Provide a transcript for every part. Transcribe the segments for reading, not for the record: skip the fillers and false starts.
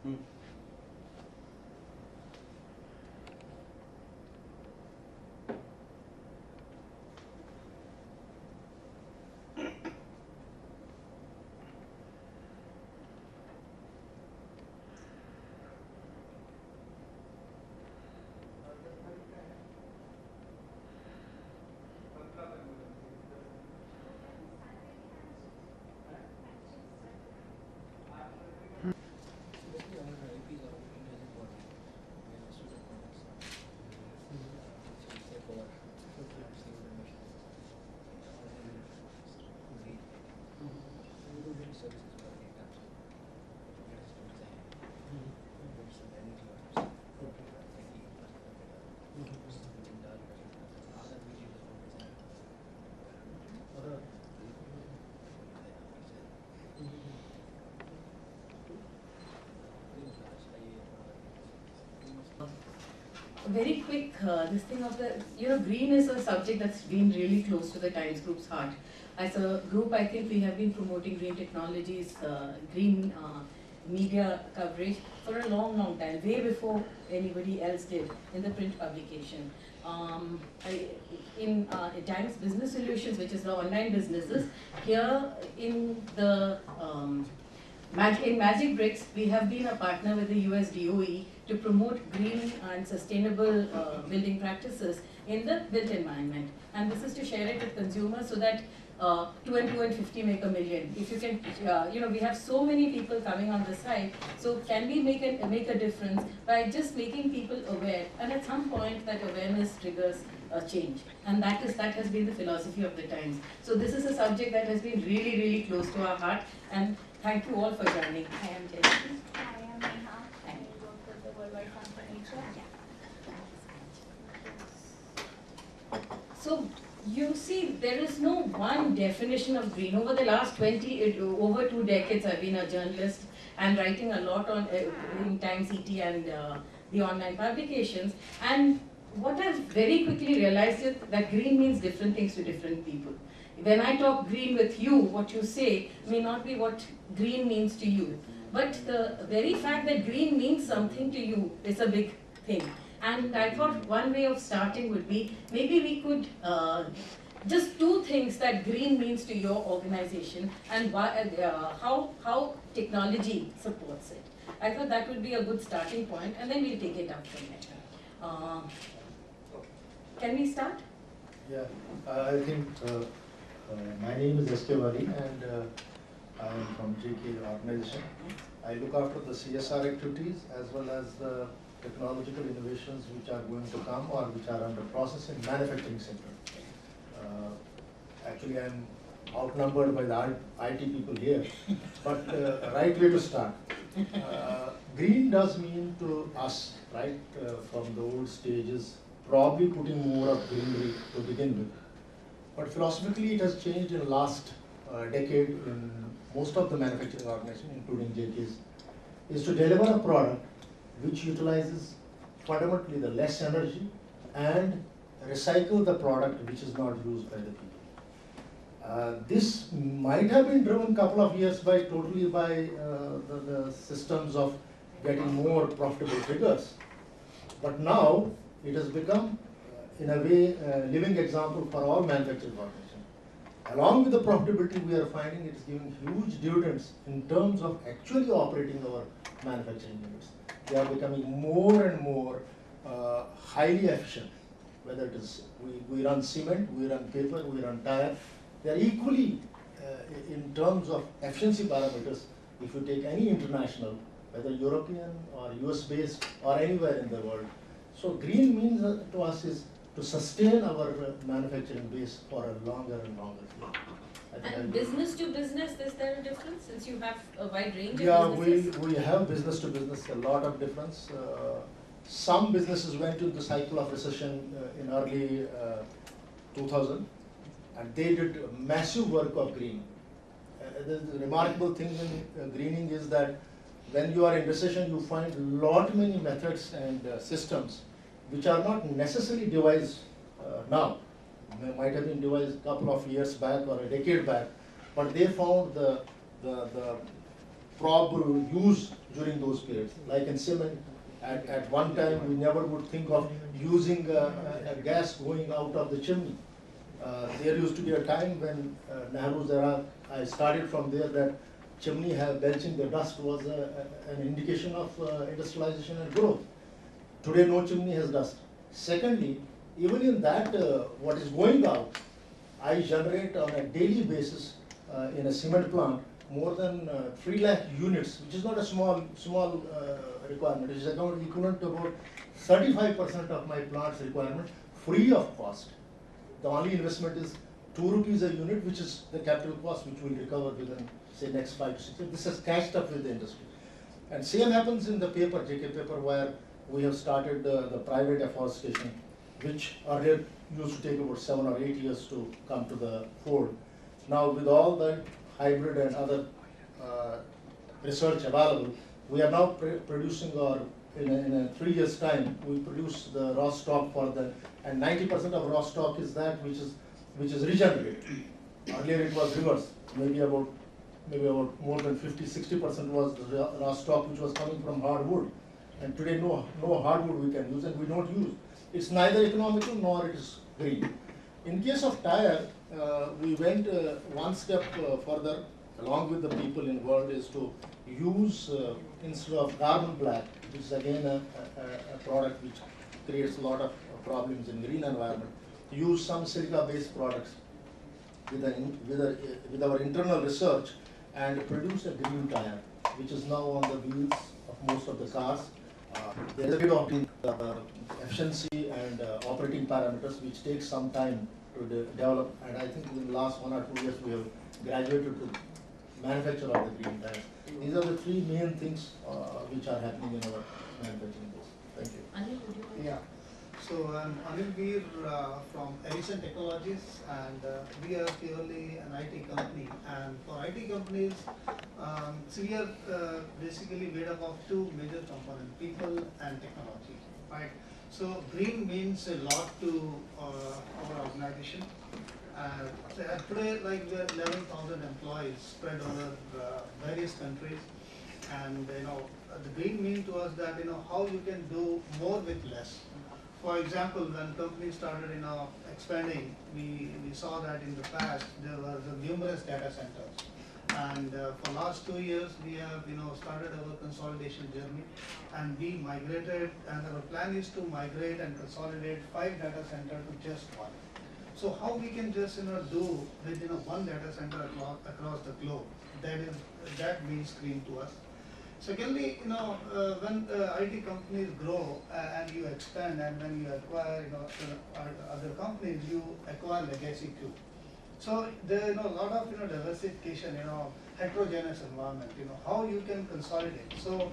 Hmm. Very quick, this thing of the, green is a subject that's been really close to the Times Group's heart. As a group, I think we have been promoting green technologies, green media coverage for a long, long time, way before anybody else did in the print publication. In Times Business Solutions, which is the online businesses, here in the in Magic Bricks, we have been a partner with the US DOE to promote green and sustainable building practices in the built environment. And this is to share it with consumers so that 2 and 2 and 50 make a million. If you can, we have so many people coming on the site, so can we make a difference by just making people aware? And at some point, that awareness triggers a change. And that has been the philosophy of the Times. So this is a subject that has been really, really close to our heart. And thank you all for joining. I am Jessie. I am Neha. I work with the Worldwide Fund for Nature. So you see, there is no one definition of green. Over the last over 2 decades, I've been a journalist and writing a lot on in Times ET and the online publications. And what I've very quickly realized is that green means different things to different people. When I talk green with you, what you say may not be what green means to you. But the very fact that green means something to you is a big thing. And I thought one way of starting would be, maybe we could just 2 things that green means to your organization and why, how technology supports it. I thought that would be a good starting point, and then we'll take it up from there. Can we start? Yeah, I think my name is S.K. Wali, and I am from JK organization. I look after the CSR activities as well as the technological innovations which are going to come or which are under process in manufacturing sector. Actually, I am outnumbered by the IT people here, but right way to start. Green does mean to us, right, from the old stages, probably putting more of greenery to begin with. But philosophically, it has changed in the last decade in most of the manufacturing organizations, including JK's, is to deliver a product which utilizes fundamentally the less energy and recycle the product which is not used by the people. This might have been driven a couple of years by the systems of getting more profitable figures, but now it has become in a way a living example for all manufacturing organizations. Along with the profitability, we are finding it is giving huge dividends in terms of actually operating our manufacturing units. They are becoming more and more highly efficient. Whether it is we run cement, we run paper, we run tire, they are equally in terms of efficiency parameters. If you take any international, whether European or US based or anywhere in the world. So green means to us is to sustain our manufacturing base for a longer and longer period. And business to business, is there a difference since you have a wide range of businesses? Yeah, we have business to business, a lot of difference. Some businesses went into the cycle of recession in early 2000, and they did massive work of green. The remarkable thing in greening is that when you are in recession, you find lot many methods and systems which are not necessarily devised now. They might have been devised a couple of years back or a decade back, but they found the use during those periods. Like in cement, at one time, we never would think of using a gas going out of the chimney. There used to be a time when Nehru's era, I started from there, that chimney belching the dust was an indication of industrialization and growth. Today, no chimney has dust. Secondly, even in that, what is going out, I generate on a daily basis in a cement plant more than 3 lakh units, which is not a small requirement. It is equivalent to about 35% of my plant's requirement, free of cost. The only investment is 2 rupees a unit, which is the capital cost, which we'll recover within, say, next 5 to 6 years. This has catched up with the industry. And same happens in the paper, JK paper, where we have started the private afforestation, which earlier used to take about 7 or 8 years to come to the fore. Now, with all the hybrid and other research available, we are now producing in a 3 years time, we produce the raw stock for the, and 90% of raw stock is that which is regenerated. Earlier it was reverse, maybe about more than 50-60% was the raw stock which was coming from hardwood. And today no hardwood we can use, and we don't use. It's neither economical nor it is green. In case of tire, we went one step further, along with the people involved, is to use, instead of carbon black, which is again a product which creates a lot of problems in green environment, use some silica-based products with our internal research and produce a green tire, which is now on the wheels of most of the cars. There is a bit of efficiency and operating parameters which takes some time to develop, and I think in the last 1 or 2 years we have graduated to manufacture of the green tires. These are the 3 main things which are happening in our manufacturing base. Thank you. Anil, would you? Yeah. So I'm Anil Veer from Edison Technologies, and we are purely an IT company. And for IT companies, so we are basically made up of 2 major components: people and technology. Right. So green means a lot to our organization. So today, like, we have 11,000 employees spread over various countries, and the green means to us that how you can do more with less. For example, when companies started expanding, we saw that in the past there were numerous data centers, and for last 2 years we have started our consolidation journey, and we migrated, and our plan is to migrate and consolidate 5 data centers to just 1. So how we can just do with 1 data center across the globe? That means green to us. Secondly, when IT companies grow and you expand, and when you acquire other companies, you acquire legacy too. So there is a lot of diversification, heterogeneous environment. How you can consolidate. So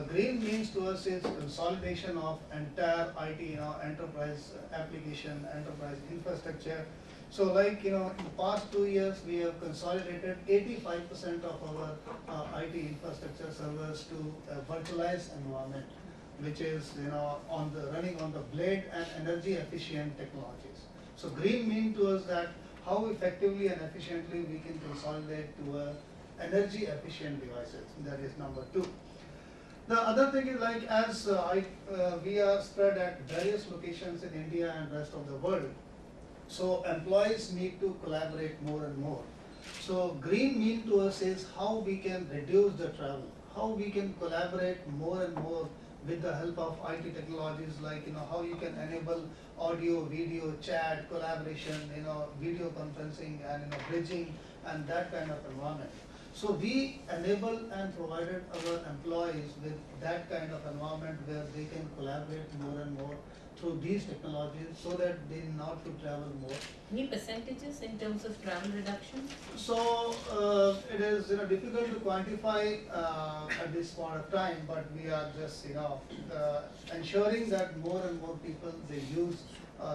green means to us is consolidation of entire IT, enterprise application, enterprise infrastructure. So like, in the past 2 years, we have consolidated 85% of our IT infrastructure servers to a virtualized environment, which is running on the blade and energy efficient technologies. So green means to us that how effectively and efficiently we can consolidate to energy efficient devices. That is number 2. The other thing is, like, as we are spread at various locations in India and rest of the world, so employees need to collaborate more and more. So green mean to us is how we can reduce the travel, how we can collaborate more and more with the help of IT technologies, like how you can enable audio, video, chat, collaboration, video conferencing, and bridging, and that kind of environment. So we enable and provided our employees with that kind of environment where they can collaborate more and more through these technologies, so that they not to travel more. Any percentages in terms of travel reduction? So it is difficult to quantify at this point of time, but we are just ensuring that more and more people they use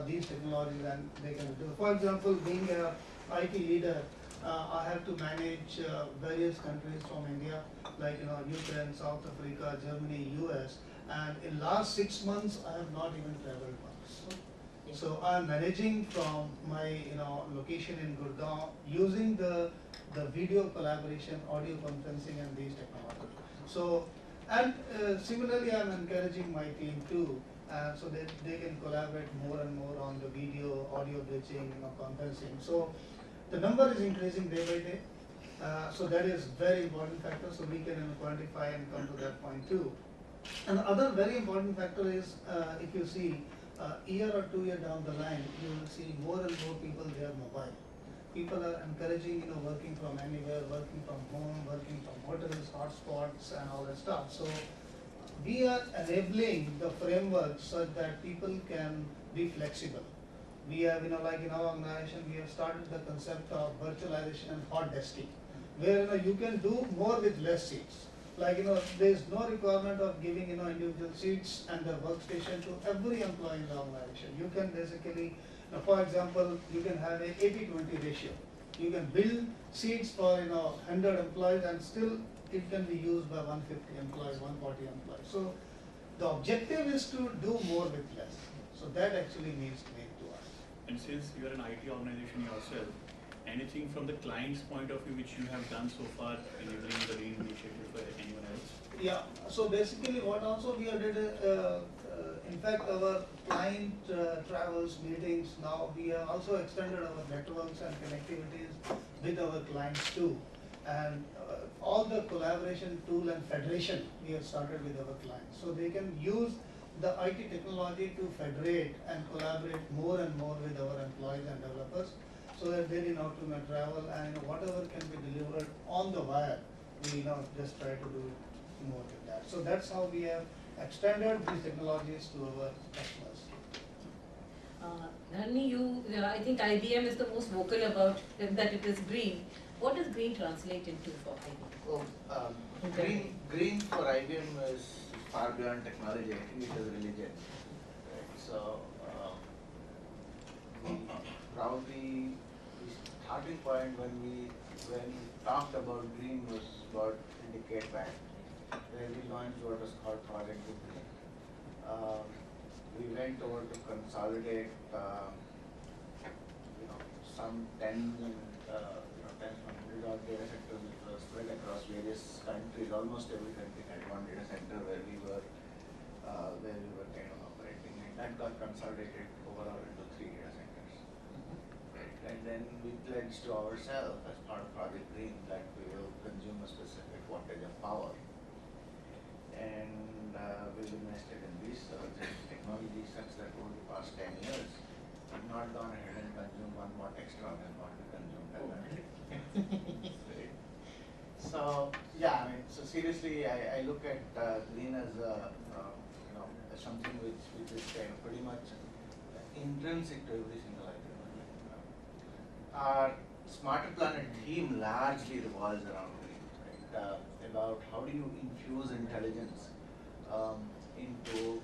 these technologies, and they can do. For example, being a IT leader, I have to manage various countries from India, like Ukraine, South Africa, Germany, US. And in last 6 months, I have not even traveled once. So I'm managing from my location in Gurgaon, using the the video collaboration, audio conferencing, and these technologies. So, and similarly, I'm encouraging my team too, so that they can collaborate more and more on the video, audio bridging, conferencing. So, the number is increasing day by day. So that is very important factor. So we can quantify and come to that point too. And the other very important factor is if you see year or 2 year down the line, you will see more and more people they are mobile. People are encouraging working from anywhere, working from home, working from hotels, hotspots, and all that stuff. So we are enabling the framework such that people can be flexible. We have, like in our organization, we have started the concept of virtualization and hot desking, where you can do more with less seats. Like there is no requirement of giving individual seats and the workstation to every employee in the organization. You can basically, for example, you can have a 80-20 ratio. You can build seats for 100 employees and still it can be used by 150 employees, 140 employees. So the objective is to do more with less. So that actually means made to us. And since you are an IT organization yourself, anything from the client's point of view which you have done so far enabling the Green initiative for anyone else? Yeah, so basically what also we have did, in fact our client travels, meetings, now we have also extended our networks and connectivities with our clients too. And all the collaboration tool and federation we have started with our clients. So they can use the IT technology to federate and collaborate more and more with our employees and developers, so that they didn't have to travel, and whatever can be delivered on the wire, we just try to do more with that. So that's how we have extended these technologies to our customers. Dharani, I think IBM is the most vocal about that it is green. What does green translate into for IBM? Oh, green for IBM is far beyond technology. I think it is religion. Right? So, probably the starting point when we talked about green was about a decade back, where we launched what was called Project Green. We went over to consolidate, some tens from hundred data centers which were spread across various countries. Almost every country had one data center where we were kind of operating, and that got consolidated overall into 3 data centers. Right. And then we pledged to ourselves as part of Project Green that we will consume a specific wattage of power. And we've invested in research and technology such that over the past 10 years, we've not gone ahead and consumed 1 watt extra than what we consumed at that. Right. So yeah, so seriously, I look at green as as something which is kind of pretty much intrinsic to every single item. Our Smarter Planet theme largely revolves around green, right? About how do you infuse intelligence into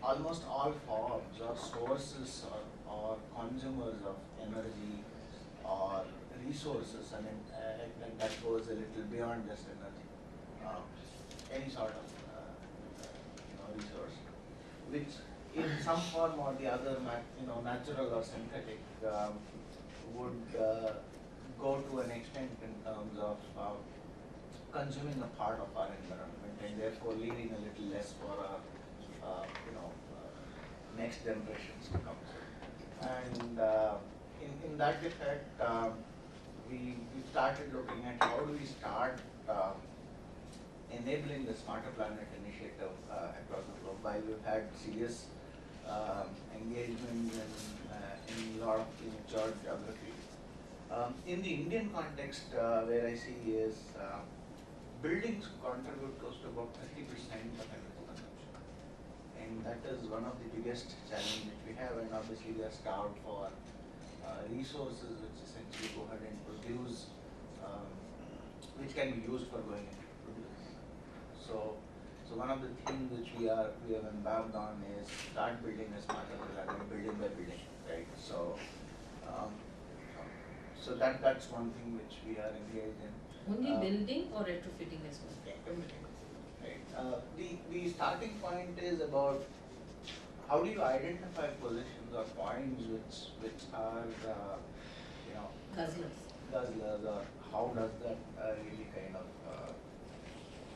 almost all forms or sources or consumers of energy or resources, and that goes a little beyond just energy. Any sort of resource, which in some form or the other, natural or synthetic, would go to an extent in terms of consuming a part of our environment, and therefore leaving a little less for our next generations to come. And in that effect, we started looking at how do we start enabling the Smarter Planet initiative across the globe. While we've had serious engagement in a lot of immature geographies. In the Indian context, where I see is buildings contribute close to about 30% of energy consumption. And that is one of the biggest challenges which we have, and obviously we are starved for resources which essentially go ahead and produce, which can be used for going into producing. So one of the things which we have embarked on is start building a smarter planet, building by building, right? So that's one thing which we are engaged in. Only building or retrofitting as well? Everything. Right. The starting point is about how do you identify positions or points which are guzzlers, or how does that really kind of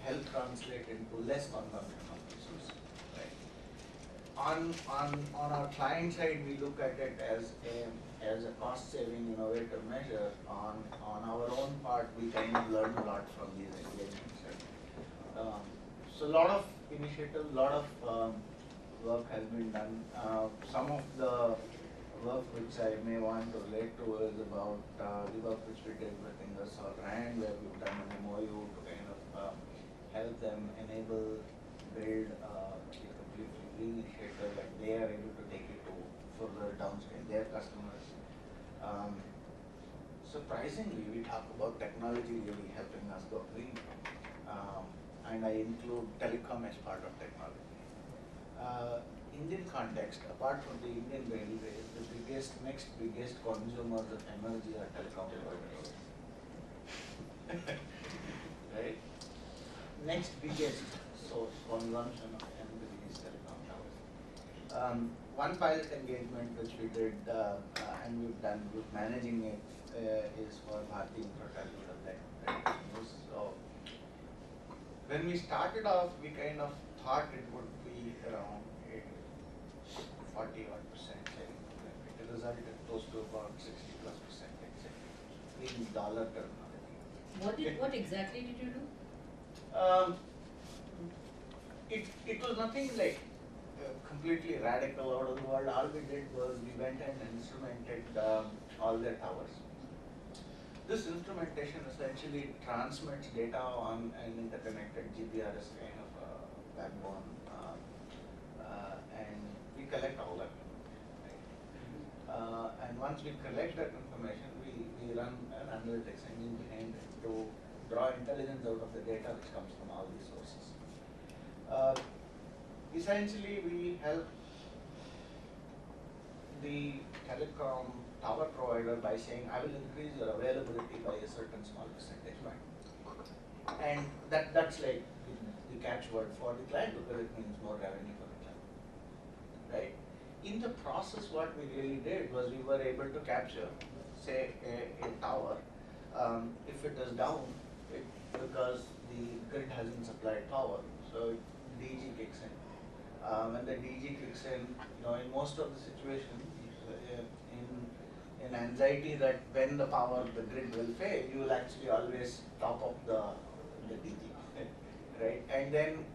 help translate into less consumption of resources, right? On our client side, we look at it as a cost-saving innovative measure. On our own part, we kind of learn a lot from these engagements. So a lot of initiatives, a lot of work has been done. Some of the work which I may want to relate to is about the work which we did with Ingersoll Rand, where we've done an MOU to kind of help them enable, build a completely green initiative, and they are able to take it to further downstream their customers. Surprisingly, we talk about technology really helping us go green, and I include telecom as part of technology. Indian context, apart from the Indian railways, the next biggest consumers of energy are telecom providers. Right? Next biggest source consumption of energy is telecom towers. One pilot engagement which we did and we've done with managing it is for Bharti Infratel Limited. So when we started off, we kind of thought it would be around 40% saving. It resulted close to about 60+% saving in dollar terminology. What exactly did you do? It was nothing like completely radical out of the world. All we did was we went and instrumented all their towers. This instrumentation essentially transmits data on an interconnected GPRS kind of backbone, and we collect all that. Right? And once we collect that information, we run an analytics engine behind it to draw intelligence out of the data which comes from all these sources. Essentially, we help the telecom tower provider by saying, I will increase your availability by a certain small percentage point. And that's like the catchword for the client, because it means more revenue for the client. Right? In the process, what we really did was we were able to capture, say, a tower. If it is down, because the grid hasn't supplied power, so DG kicks in. When the DG kicks in, in most of the situations, in anxiety that when the grid will fail, you will actually always top up the DG, right? And then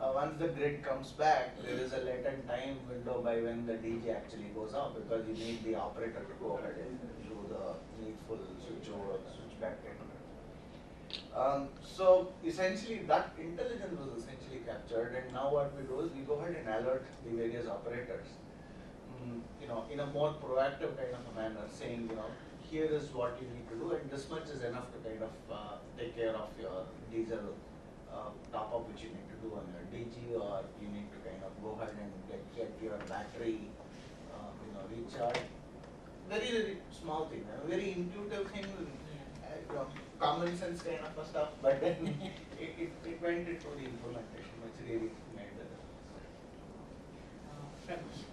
once the grid comes back, there is a latent time window by when the DG actually goes up, because you need the operator to go ahead and do the needful switchover, switch back in. So essentially that intelligence was essentially captured, and now what we do is we go ahead and alert the various operators, in a more proactive kind of a manner, saying, here is what you need to do, and this much is enough to kind of take care of your diesel top up which you need to do on your DG, or you need to kind of go ahead and get your battery recharged. Very, very small thing, a very intuitive thing, common sense kind of stuff, but then it went into the implementation, which really made the difference.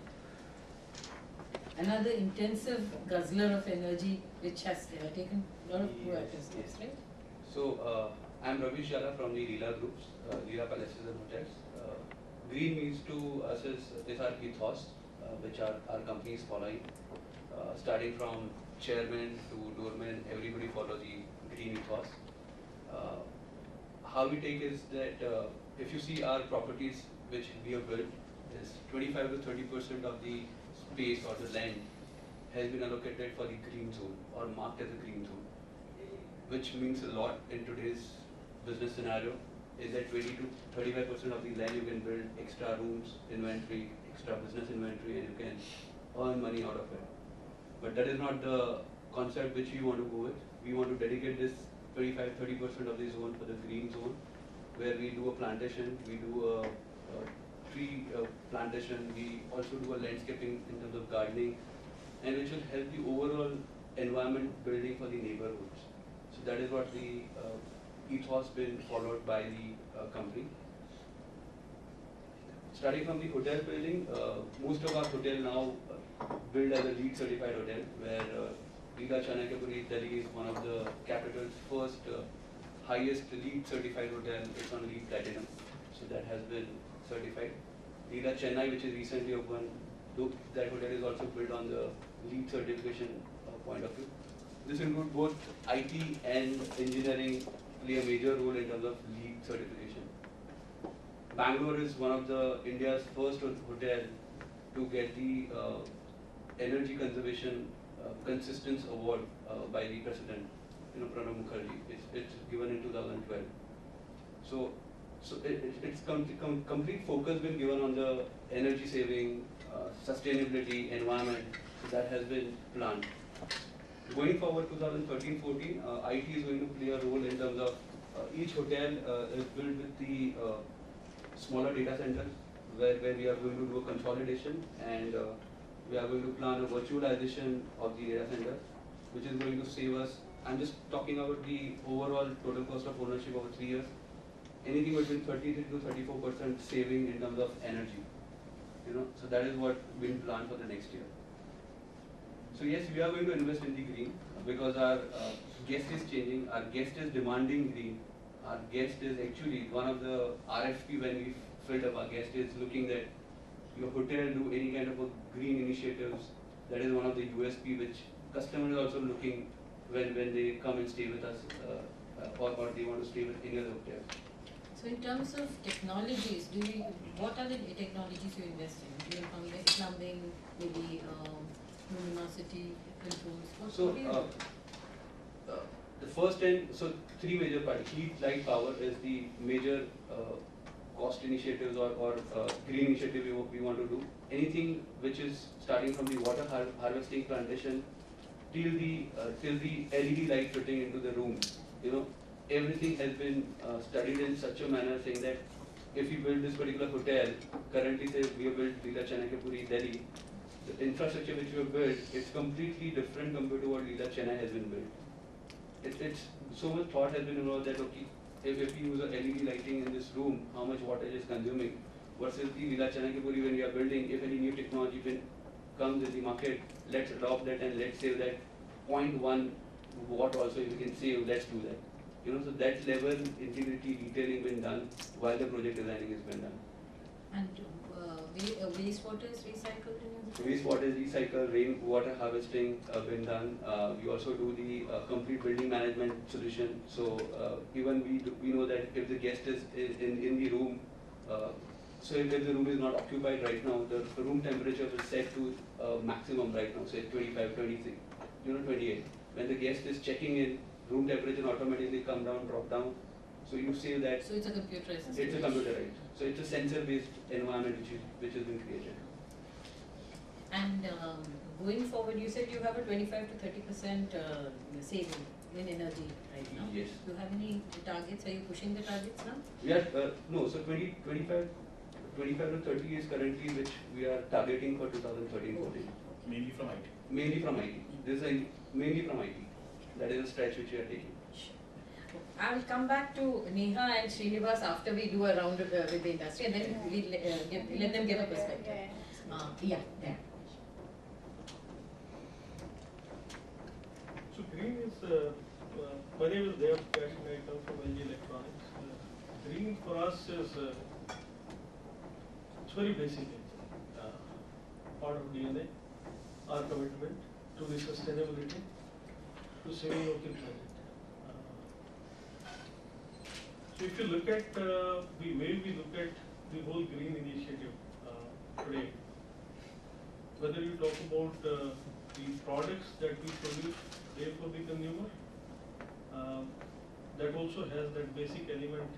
Another intensive guzzler of energy which has taken a lot of proactive steps, right? So, I'm Ravi Shala from the Leela Groups, Leela Palaces and Hotels. Green means to us is our ethos, which our company is following. Starting from chairman to doorman, everybody follow the green ethos. How we take is that if you see our properties which we have built, is 25 to 30% of the space or the land has been allocated for the green zone or marked as a green zone, which means a lot in today's business scenario. Is that 20 to 35% of the land you can build extra rooms, inventory, extra business inventory, and you can earn money out of it. But that is not the concept which we want to go with. We want to dedicate this 25-30% of the zone for the green zone, where we do a plantation, we do a tree plantation, we also do a landscaping in terms of gardening, and which will help the overall environment building for the neighborhoods. So that is what the ethos been followed by the company. Starting from the hotel building, most of our hotel now build as a LEED certified hotel, where Leela Chanakapuri, Delhi is one of the capital's first highest LEED certified hotel. It's on LEED Platinum, so that has been certified. Leela Chennai, which is recently opened, that hotel is also built on the LEED certification point of view. This includes both IT and engineering play a major role in terms of LEED certification. Bangalore is one of the India's first hotel to get the energy conservation consistence award by the president, Pranab Mukherjee. It's given in 2012. So it's complete focus been given on the energy saving, sustainability, environment. So that has been planned. Going forward, 2013-14, IT is going to play a role in terms of each hotel is built with the smaller data center where we are going to do a consolidation, and we are going to plan a virtualization of the data center, which is going to save us. I'm just talking about the overall total cost of ownership over 3 years. Anything between 33 to 34% saving in terms of energy. So that is what we plan for the next year. So yes, we are going to invest in the green because our guest is changing. Our guest is demanding green. Our guest is actually one of the RFP when we filled up. Our guest is looking that your hotel do any kind of a green initiatives. That is one of the USP which customers are also looking when they come and stay with us or they want to stay with any other hotel. So in terms of technologies, what are the technologies you invest in? Do you plumbing, maybe luminosity controls? So the first and so three major parts. Heat, light, power is the major cost initiatives or green initiative we want to do. Anything which is starting from the water harvesting plantation till the LED light fitting into the room. Everything has been studied in such a manner saying that if you build this particular hotel, currently say we have built Leela Chanakapuri, Delhi, the infrastructure which we have built, it's completely different compared to what Leela Chennai has been built. It's so much thought has been involved that okay, if we use a LED lighting in this room, how much water it is consuming, versus the Leela Chanakapuri when we are building, if any new technology comes in the market, let's adopt that and let's save that 0.1 watt also if we can save, let's do that. So that level integrity detailing been done while the project designing has been done. And wastewater is recycled in your hotel? Wastewater is recycled, rainwater harvesting been done. We also do the complete building management solution. So even we know that if the guest is in the room, so if the room is not occupied right now, the room temperature will set to maximum right now, say 25, 26, 28. When the guest is checking in, room temperature automatically come down, drop down. So you save that. So it's a computerized system. It's a computerized. So it's a sensor-based environment which has been created. And going forward, you said you have a 25 to 30% saving in energy right now. Yes. Do you have any targets? Are you pushing the targets now? We are no. So 25 to 30 is currently which we are targeting for 2013-14. Mainly from IT. Mainly from IT. This is mainly from IT. That is a stretch which we are taking. I'll come back to Neha and Srinivas after we do a round with the industry, and then we'll let them give a perspective. Yeah. So green is, my name is Dev Kashi, I come from LG Electronics. Green for us is, it's very basic, part of DNA, our commitment to the sustainability, to saving local planet. So if you look at the way we look at the whole green initiative today, whether you talk about the products that we produce today for the consumer, that also has that basic element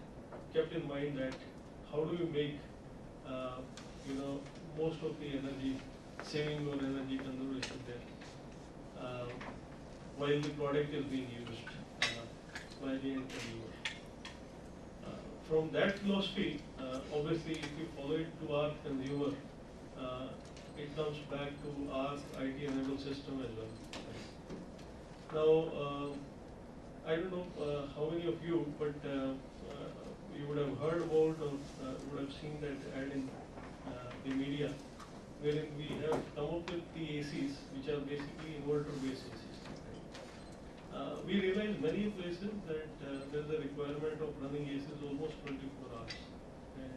kept in mind that how do you make most of the energy saving or energy conservation there while the product is being used by the end consumer. From that philosophy, obviously if you follow it to our consumer, it comes back to our IT enabled system as well. Now, I don't know how many of you, but you would have heard about or would have seen that ad in the media, wherein we have come up with the ACs, which are basically inverter based ACs. We realize many places that there is a requirement of running ACs almost 24 hours. And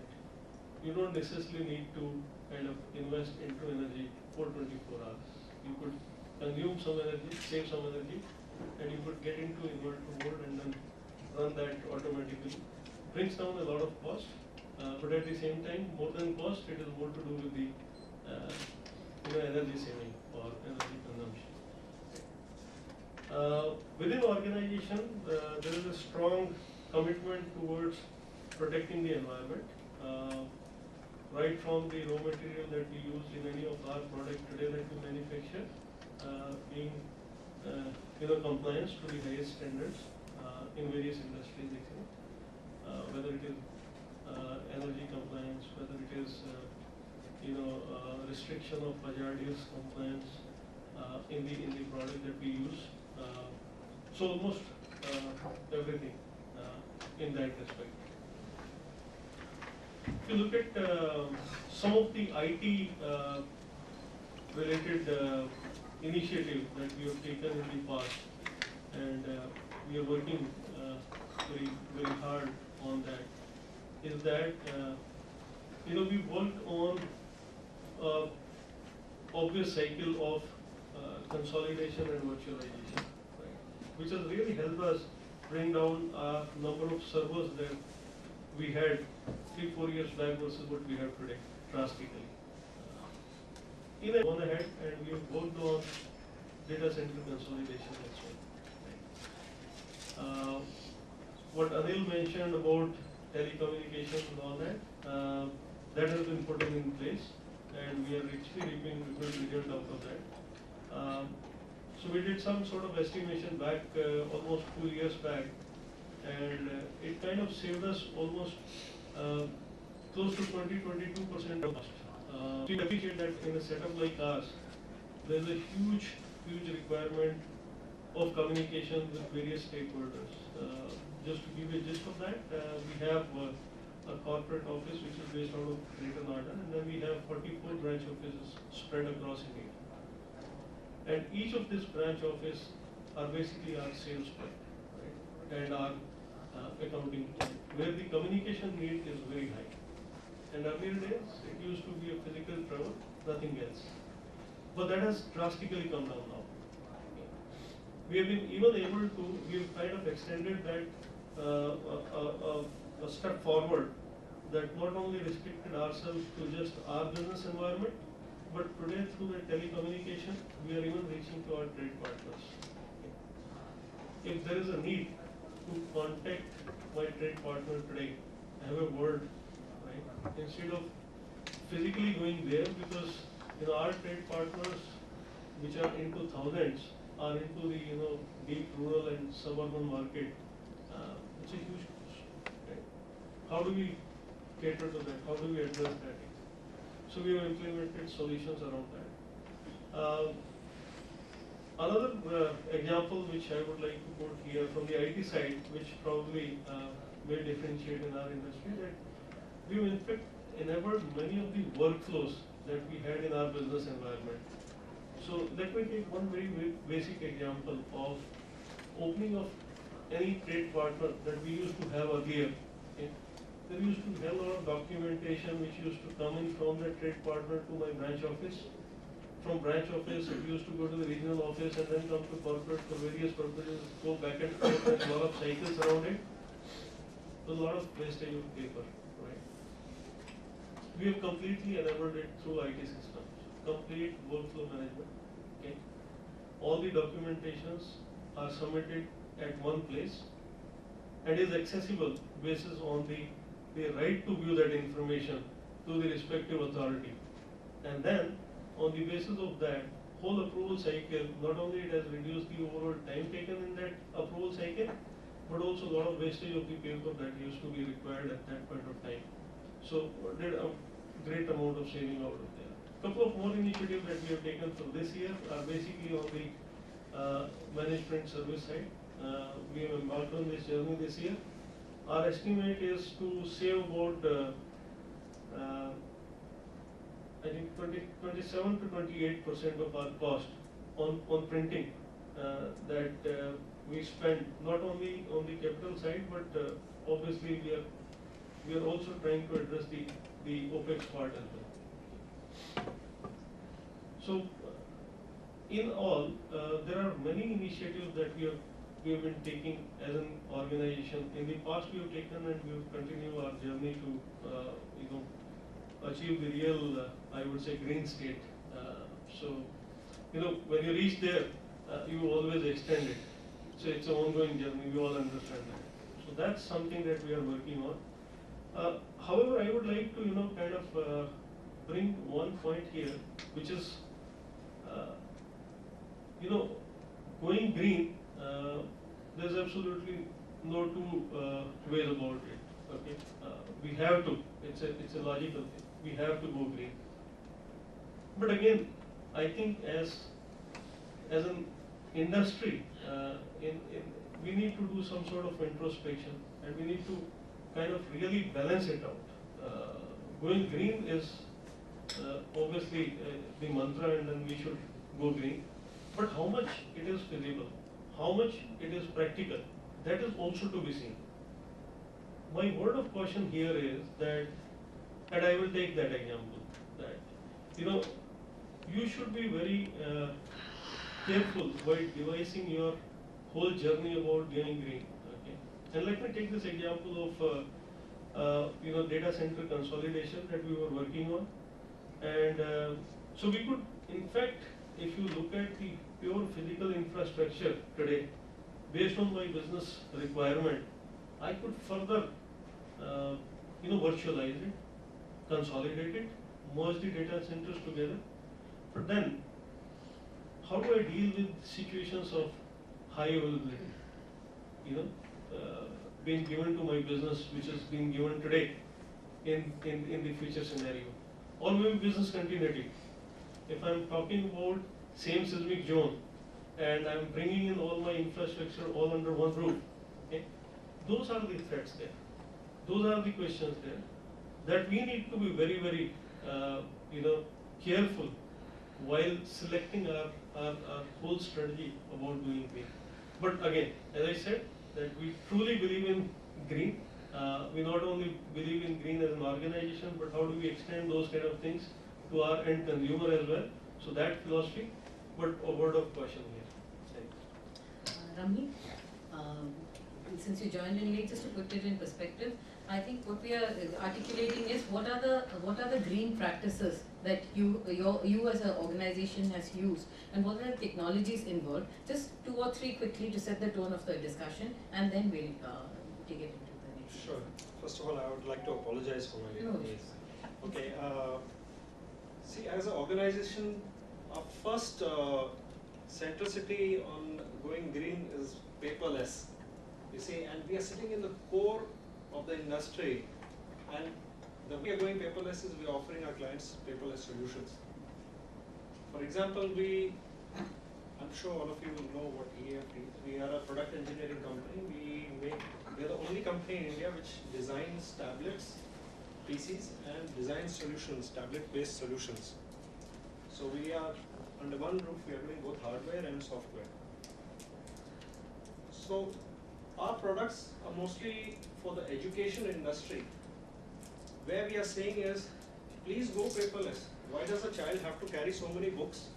you don't necessarily need to kind of invest into energy for 24 hours. You could consume some energy, save some energy, and you could get into inverter mode and then run that automatically. Brings down a lot of cost, but at the same time, more than cost, it is more to do with the energy saving or energy consumption. Within organization, there is a strong commitment towards protecting the environment. Right from the raw material that we use in any of our products today that we manufacture, being compliance to the highest standards in various industries, whether it is energy compliance, whether it is restriction of hazardous compliance in the product that we use. So almost everything in that respect. If you look at some of the IT related initiatives that we have taken in the past, and we are working very hard on that, is that we worked on obvious cycle of consolidation and virtualization, right, which has really helped us bring down a number of servers that we had 3-4 years back versus what we have today drastically. Gone ahead and we have worked on data center consolidation as well. Right. What Anil mentioned about telecommunications and all that, that has been put in place, and we are actually reaping a good result out of that. So we did some sort of estimation back almost 2 years back, and it kind of saved us almost close to 20-22% of cost. We appreciate that in a setup like ours, there is a huge requirement of communication with various stakeholders. Just to give you a gist of that, we have a corporate office which is based out of Greater Noida, and then we have 44 branch offices spread across India. And each of these branch offices are basically our sales point, right, and our accounting point, where the communication need is very high. And earlier days, it used to be a physical travel, nothing else. But that has drastically come down now. We have been even able to, we have kind of extended that a step forward, that not only restricted ourselves to just our business environment, but today through the telecommunication, we are even reaching to our trade partners. If there is a need to contact my trade partner today, have a word, right, instead of physically going there, because our trade partners, which are into thousands, are into the deep rural and suburban market. It's a huge cost. Right? How do we cater to that? How do we address that? So we have implemented solutions around that. Another example which I would like to put here from the IT side, which probably may differentiate in our industry, that we have in fact enabled many of the workflows that we had in our business environment. So let me take one very basic example of opening of any trade partner that we used to have earlier. Okay? There used to have a lot of documentation which used to come in from the trade partner to my branch office. From branch office, it used to go to the regional office and then come to corporate for various purposes, go back and forth, and a lot of cycles around it. There's a lot of wastage of paper, right? We have completely enabled it through IT systems, complete workflow management. Okay? All the documentations are submitted at one place and is accessible basis on the right to view that information to the respective authority. And then, on the basis of that, whole approval cycle, not only it has reduced the overall time taken in that approval cycle, but also a lot of wastage of the paper that used to be required at that point of time. So, did a great amount of saving out of there. Couple of more initiatives that we have taken for this year are basically on the management service side. We have embarked on this journey this year. Our estimate is to save about I think 27 to 28% of our cost on printing that we spend not only on the capital side, but obviously we are also trying to address the OPEX part as well. So, in all, there are many initiatives that we have been taking as an organization. In the past, we have taken and we have continued our journey to achieve the real, I would say, green state. So, when you reach there, you always extend it. So it's an ongoing journey. We all understand that. So that's something that we are working on. However, I would like to kind of bring one point here, which is going green. There's absolutely no two ways about it. Okay, we have to. It's a logical thing. We have to go green. But again, I think as an industry, we need to do some sort of introspection, and we need to kind of really balance it out. Going green is obviously the mantra, and then we should go green. But how much it is feasible, how much it is practical, that is also to be seen. My word of caution here is that, and I will take that example, that you should be very careful while devising your whole journey about going green. Okay, and let me take this example of data center consolidation that we were working on, and so we could, in fact, if you look at the pure physical infrastructure today, based on my business requirement, I could further virtualize it, consolidate it, merge the data centers together. But then, how do I deal with situations of high availability? Being given to my business, which is being given today in the future scenario, or maybe business continuity. If I'm talking about same seismic zone, and I'm bringing in all my infrastructure all under one roof, okay? Those are the threats there. Those are the questions there that we need to be very, very, careful while selecting our whole strategy about doing green. But again, as I said, that we truly believe in green. We not only believe in green as an organization, but how do we extend those kind of things to our end consumer as well? So that philosophy, but a word of caution here. Ramli, since you joined in late, just to put it in perspective, I think what we are articulating is what are the green practices that you as an organization has used, and what are the technologies involved. Just 2 or 3 quickly to set the tone of the discussion, and then we'll take it into the next. Sure. First of all, I would like to apologize for my late case. Okay. See, as an organization, our first centricity on going green is paperless. You see, and we are sitting in the core of the industry, and the way we are going paperless is we are offering our clients paperless solutions. For example, I'm sure all of you know what EAF is. We are a product engineering company. We are the only company in India which designs tablets, PCs, and designs solutions, tablet-based solutions. So we are under one roof. We are doing both hardware and software. So our products are mostly for the education industry. Where we are saying is, please go paperless. Why does a child have to carry so many books,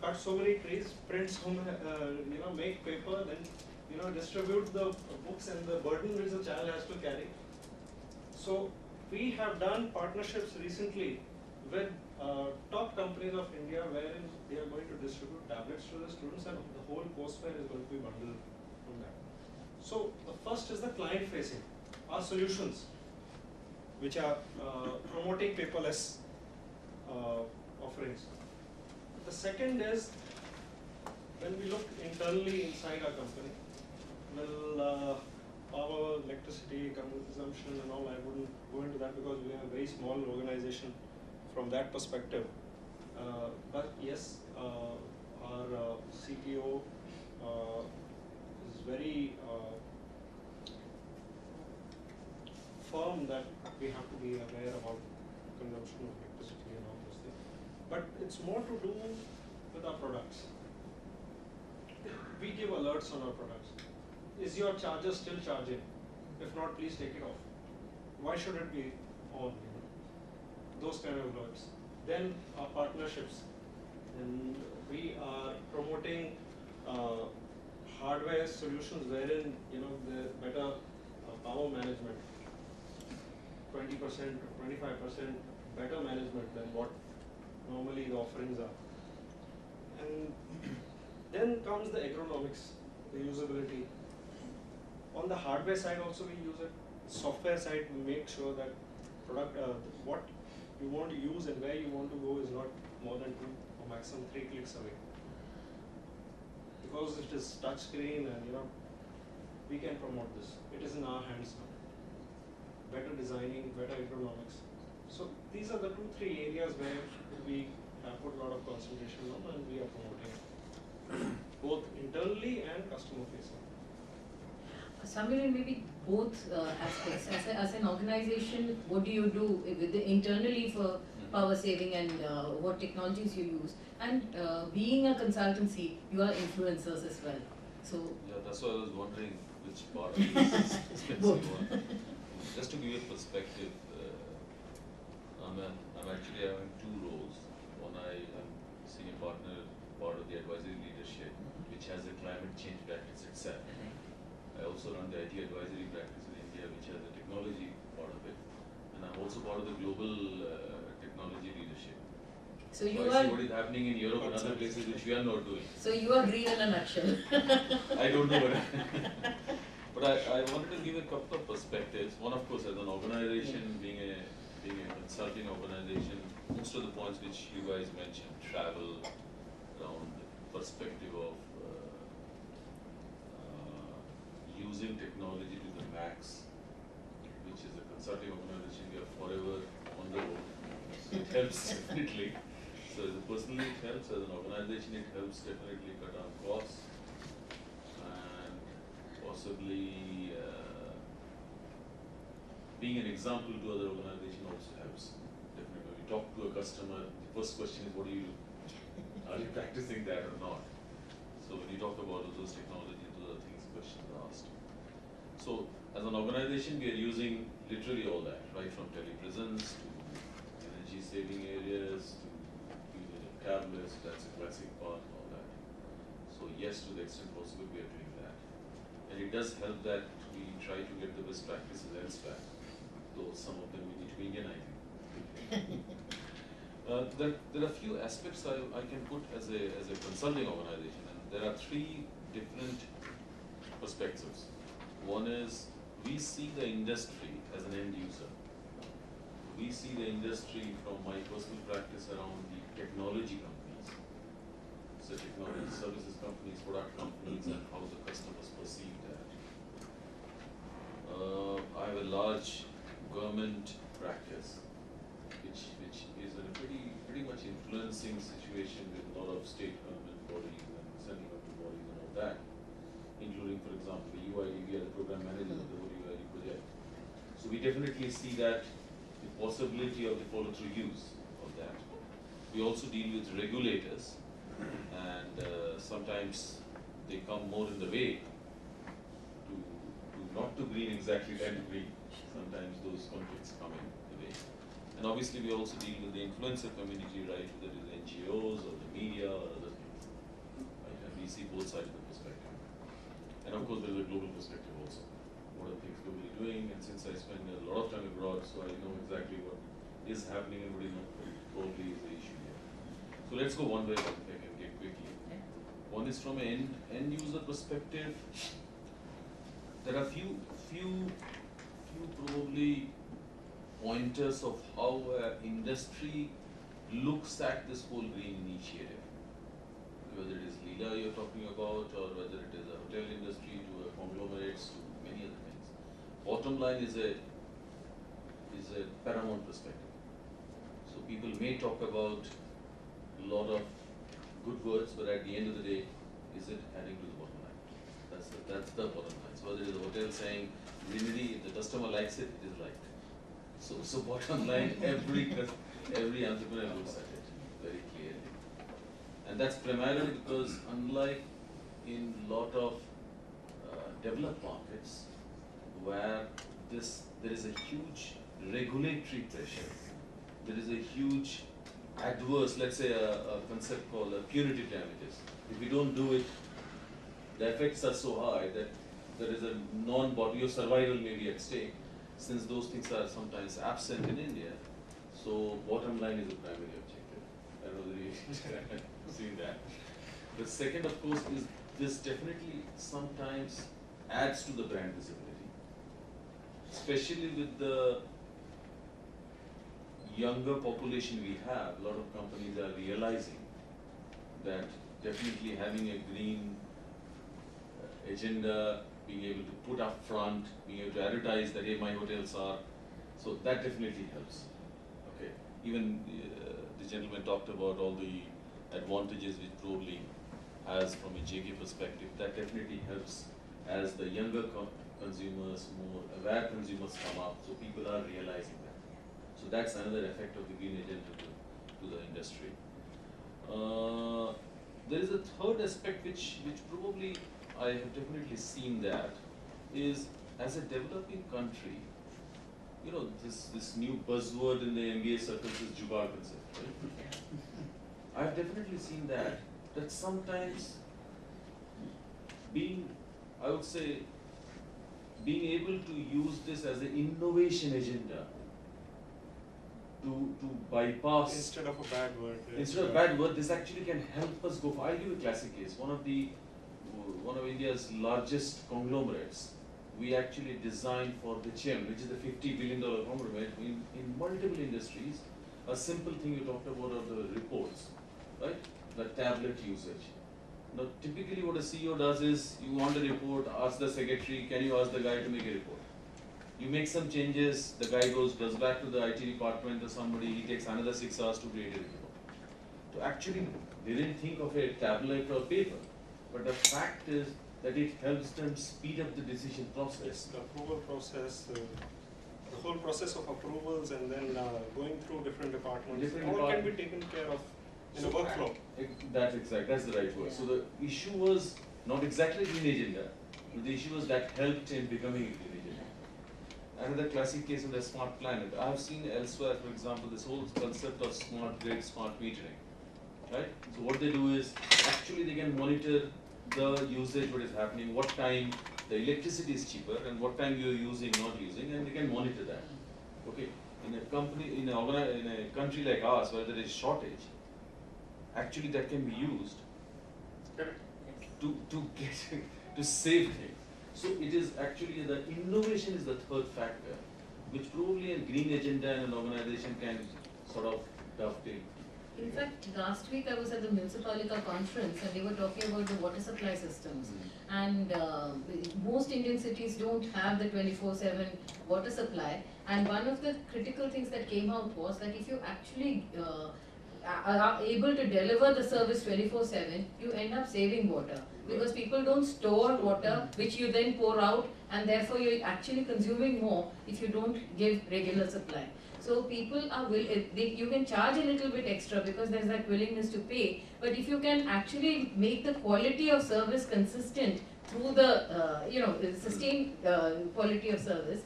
cut so many trees, print so many, make paper, then distribute the books and the burden which the child has to carry. So we have done partnerships recently with top companies of India, wherein they are going to distribute tablets to the students, and the whole courseware is going to be bundled from that. So the first is the client facing, our solutions, which are promoting paperless offerings. The second is, when we look internally inside our company, well, power, electricity, consumption and all, I wouldn't go into that because we are a very small organization from that perspective. But yes, our CTO is very firm that we have to be aware about consumption of electricity and all those things. But it's more to do with our products. we give alerts on our products. Is your charger still charging? If not, please take it off. Why should it be on? Those kind of alerts. Then our partnerships. And we are promoting hardware solutions wherein the better power management, 20% or 25% better management than what normally the offerings are. And then comes the ergonomics, the usability. On the hardware side also we use it. Software side we make sure that product what you want to use and where you want to go is not more than 2 or maximum 3 clicks away. Because it is touch screen and we can promote this. It is in our hands now. Better designing, better ergonomics. So these are the 2-3 areas where we have put a lot of concentration on and we are promoting both internally and customer facing. Samir, maybe both aspects. As an organization, what do you do with internally for power saving and what technologies you use? And being a consultancy, you are influencers as well. So yeah, that's why I was wondering which part of this is expensive one. Just to give you a perspective, I'm actually having 2 roles. One, I am senior partner, part of the advisory leadership, which has a climate change practice itself. I also run the IT advisory practice in India, which has a technology part of it, and I'm also part of the global technology leadership. So you I are. see what is happening in Europe and other places which we are not doing. So you are green in a nutshell. I don't know, but I wanted to give a couple of perspectives. One, of course, as an organization, being a consulting organization, most of the points which you guys mentioned, travel, around perspective of using technology to the max, which is a consulting organization, we are forever on the road. So it helps definitely. So personally it helps, as an organization it helps definitely cut down costs, and possibly being an example to other organizations also helps. Definitely when you talk to a customer, the first question is, what do you do? Are you practicing that or not? So when you talk about those technologies, those are things, questions are asked. So as an organization, we are using literally all that, right from teleprisons to energy saving areas to using of tablets, that's a classic part, all that. So yes, to the extent possible, we are doing that. And it does help that we try to get the best practices elsewhere, though some of them we need to be Indian, I think. There are few aspects I can put as a consulting organization, and there are 3 different perspectives. One is, we see the industry as an end user. We see the industry from my personal practice around the technology companies. So technology services companies, product companies, and how the customers perceive that. I have a large government practice, which is in a pretty much influencing situation with a lot of state government bodies and central government bodies and all that, including, for example, the UID, we are the program manager of the whole UID project. So we definitely see that the possibility of the follow-through use of that. We also deal with regulators, and sometimes they come more in the way to not to green exactly that green. Sometimes those conflicts come in the way. And obviously we also deal with the influencer community, right, whether it is NGOs or the media or other things. Right? And we see both sides of the perspective. And of course there is a global perspective also. What are things globally doing? And since I spend a lot of time abroad, so I know exactly what is happening and what is not probably is the issue here. So let's go one way, if I can get quickly. One is from an end user perspective. There are few probably pointers of how industry looks at this whole green initiative. Whether it is Leela you're talking about, or whether it is a hotel industry to a conglomerates to many other things. Bottom line is a paramount perspective. So people may talk about a lot of good words, but at the end of the day, is it adding to the bottom line? That's the bottom line. So whether it is a hotel saying greenery, if the customer likes it, it is liked. So bottom line, every entrepreneur looks at it very clearly. And that's primarily because unlike in lot of developed markets where there is a huge regulatory pressure, there is a huge adverse, let's say a concept called punitive damages. If we don't do it, the effects are so high that there is a non-body, your survival may be at stake, since those things are sometimes absent in India. So bottom line is the primary objective. I don't know whether you've seen that. The second, of course, is this definitely sometimes adds to the brand visibility, especially with the younger population we have. A lot of companies are realizing that definitely having a green agenda, being able to put up front, being able to advertise that hey, my hotels are, so that definitely helps. Okay, even the gentleman talked about all the advantages which probably has from a JK perspective. That definitely helps as the younger consumers, more aware consumers come up, so people are realizing that. So that's another effect of the green agenda to the industry. There is a third aspect which probably I have definitely seen that is as a developing country, you know, this new buzzword in the MBA circles is Jugaad concept, right? I've definitely seen that sometimes being, I would say, being able to use this as an innovation agenda to bypass. Instead of a bad word. Instead of a bad word, this actually can help us go for. I'll give a classic case. One of India's largest conglomerates, we actually designed for the GEM, which is the $50 billion conglomerate in multiple industries. A simple thing you talked about are the reports, right? The tablet usage. Now, typically what a CEO does is, you want a report, ask the secretary, can you ask the guy to make a report? You make some changes, the guy does back to the IT department or somebody, he takes another 6 hours to create a report. So actually, they didn't think of a tablet or paper, but the fact is that it helps them speed up the decision process. The approval process, the whole process of approvals and then going through different departments, all can be taken care of in a workflow. That's exact, that's the right word. So the issue was not exactly green agenda, but the issue was that helped in becoming a green agenda. Another classic case of the smart planet. I have seen elsewhere, for example, this whole concept of smart grid, smart metering, right? So what they do is, actually they can monitor the usage, what is happening, what time the electricity is cheaper and what time you are using, not using, and they can monitor that. Okay, in a company, in a country like ours where there is shortage, actually that can be used to save things. So it is actually the innovation is the third factor, which probably a green agenda and an organization can sort of dovetail. In fact, last week I was at the Municipalika conference and they were talking about the water supply systems. And most Indian cities don't have the 24/7 water supply. And one of the critical things that came out was that if you actually are able to deliver the service 24/7, you end up saving water. Because people don't store water, which you then pour out, and therefore you're actually consuming more if you don't give regular supply. So people are you can charge a little bit extra because there's that willingness to pay, but if you can actually make the quality of service consistent through the sustained quality of service,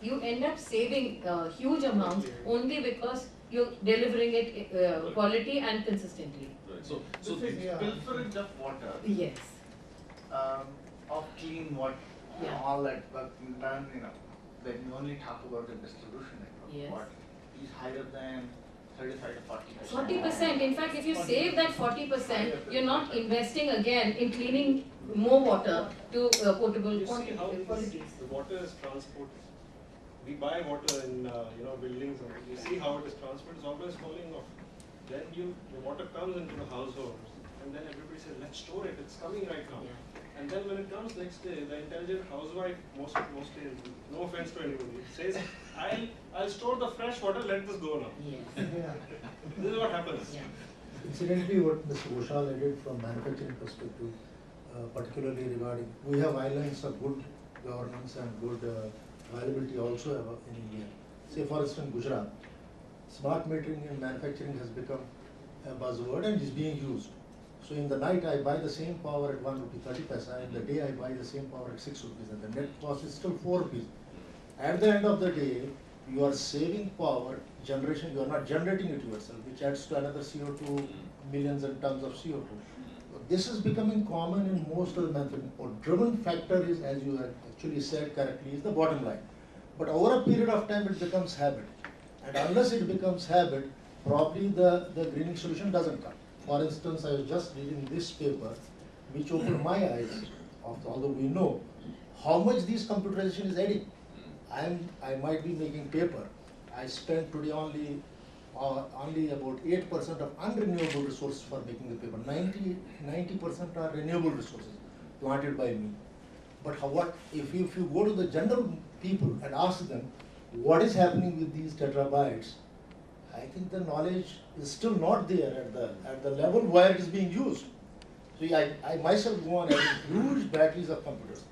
you end up saving huge amounts only because you're delivering it quality and consistently. Right. So This is pilferage of water, Yes. of clean water, Yeah. all that work done, when you only talk about the distribution network, Yes. what is higher than 35 to 40%. 40%. In fact, if you save that 40%, you're not investing again in cleaning more water to potable You see how qualities. the water is transported. We buy water in buildings, and you see how it is transported. It's always falling off. Then the water comes into the households, and then everybody says, "Let's store it. It's coming right now." Yeah. And then when it comes next day, the intelligent housewife, mostly, no offense to anybody, says, I'll store the fresh water, let this go now. Yes. This is what happens. Yeah. Incidentally, what Mr. Ghoshal added from manufacturing perspective, particularly regarding, we have islands of good governance and good viability also in India. Say for instance, Gujarat, smart metering in manufacturing has become a buzzword and is being used. So in the night I buy the same power at 1 rupee 30 paisa, in the day I buy the same power at 6 rupees, and the net cost is still 4 rupees. At the end of the day, you are saving power generation, you are not generating it yourself, which adds to another CO2, millions and tons of CO2. This is becoming common in most of the methods. Driven factor is, as you had actually said correctly, is the bottom line. But over a period of time, it becomes habit. And unless it becomes habit, probably the greening solution doesn't come. For instance, I was just reading this paper, which opened my eyes, although we know how much this computerization is adding. I might be making paper. I spent today only about 8% of unrenewable resources for making the paper. 90% are renewable resources planted by me. But if you go to the general people and ask them what is happening with these tetrabytes, I think the knowledge is still not there at the level where it is being used. So I myself go on having huge batteries of computers.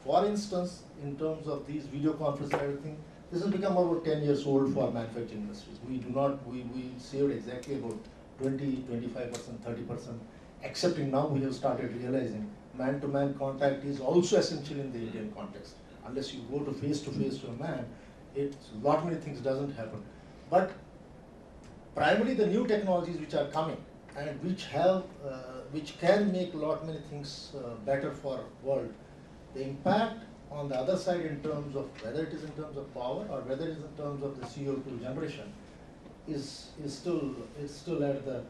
For instance, in terms of these video conferences and everything, this has become about 10 years old for manufacturing industries. We saved exactly about 20, 25%, 30%, excepting now we have started realizing man-to-man contact is also essential in the Indian context. Unless you go to face to a man, a lot many things doesn't happen. But primarily the new technologies which are coming and which can make a lot many things better for world, the impact on the other side in terms of whether it is in terms of power or whether it is in terms of the CO2 generation is still at the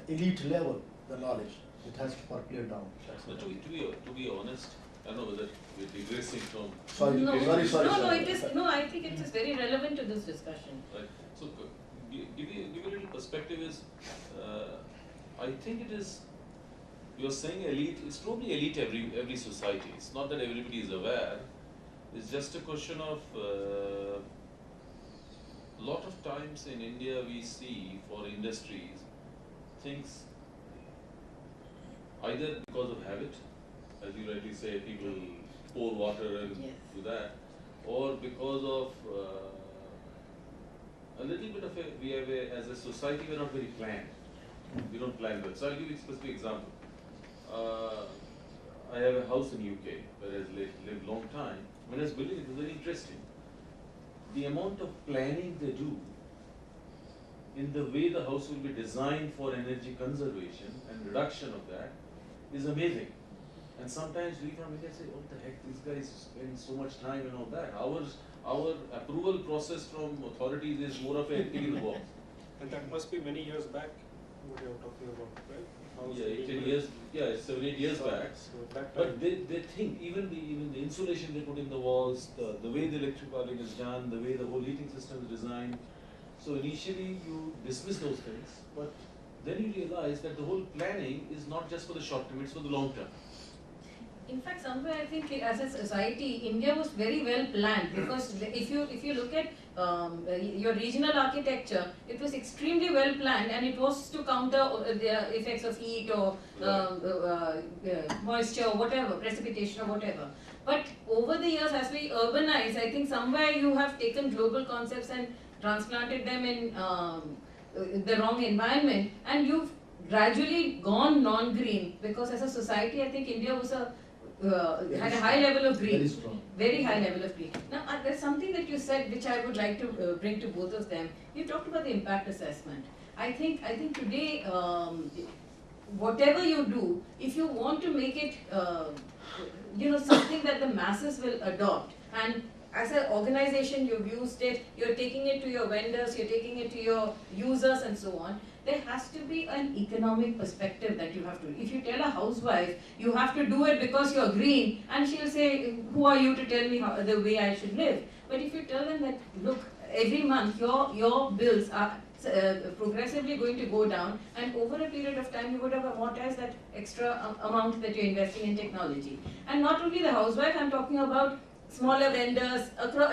elite level, the knowledge. It has to percolate down. But to be honest, I don't know whether we're digressing from. Sorry. No, Sorry. it is. No, I think it is very relevant to this discussion. Right. So give a little perspective is, I think it is. You're saying elite. It's probably elite every society. It's not that everybody is aware. It's just a question of. A lot of times in India we see for industries things either because of habit, as you rightly say, people pour water and do that, or because of a little bit of as a society, we're not very planned. We don't plan well. So I'll give you a specific example. I have a house in UK where I lived long time. When I was building it was very interesting. The amount of planning they do in the way the house will be designed for energy conservation and reduction of that is amazing. And sometimes we from India say, what the heck, these guys spend so much time and all that. Our approval process from authorities is more of a tick in the box. And that must be many years back, what you're talking about, right? Yeah, 10 years, yeah, 7, 8 years back. So But they think, even the insulation they put in the walls, the way the electric wiring is done, the way the whole heating system is designed. So initially you dismiss those things, but then you realize that the whole planning is not just for the short term, it's for the long term. In fact, somewhere I think as a society, India was very well planned, because if you look at your regional architecture, it was extremely well planned, and it was to counter the effects of heat or moisture or whatever, precipitation or whatever. But over the years, as we urbanize, I think somewhere you have taken global concepts and transplanted them in the wrong environment, and you've gradually gone non-green, because as a society, I think India was had a high level of green, very high level of green. Now, there's something that you said which I would like to bring to both of them. You talked about the impact assessment. I think today, whatever you do, if you want to make it, something that the masses will adopt, and as an organization, you've used it, you're taking it to your vendors, you're taking it to your users and so on, there has to be an economic perspective that you have to. If you tell a housewife, you have to do it because you're green, and she'll say, who are you to tell me the way I should live? But if you tell them that, look, every month your bills are progressively going to go down, and over a period of time you would have amortized that extra amount that you're investing in technology. And not only the housewife, I'm talking about smaller vendors,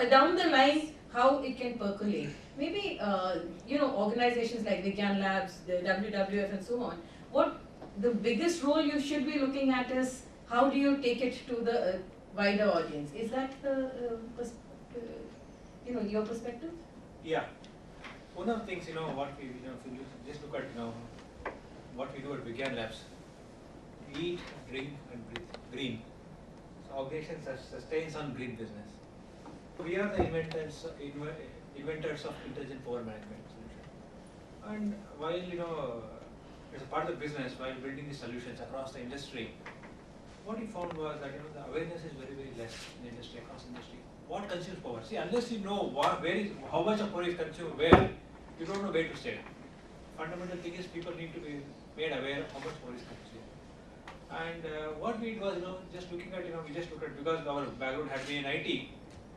down the line, how it can percolate. Maybe, organizations like Vigyan Labs, the WWF and so on, what the biggest role you should be looking at is how do you take it to the wider audience? Is that the, your perspective? Yeah. One of the things, what we, if you just look at, what we do at Vigyan Labs, eat, drink, and breathe green. So organization sustains on green business. We are the inventors of intelligent power management solution. And while as a part of the business, while building these solutions across the industry, what we found was that the awareness is very, very less in the industry, across the industry. What consumes power? See, unless you know how much of power is consumed where, you don't know where to stay. Fundamental thing is people need to be made aware of how much power is consumed. And what we did was, just looking at, we just looked at, because our background had been in IT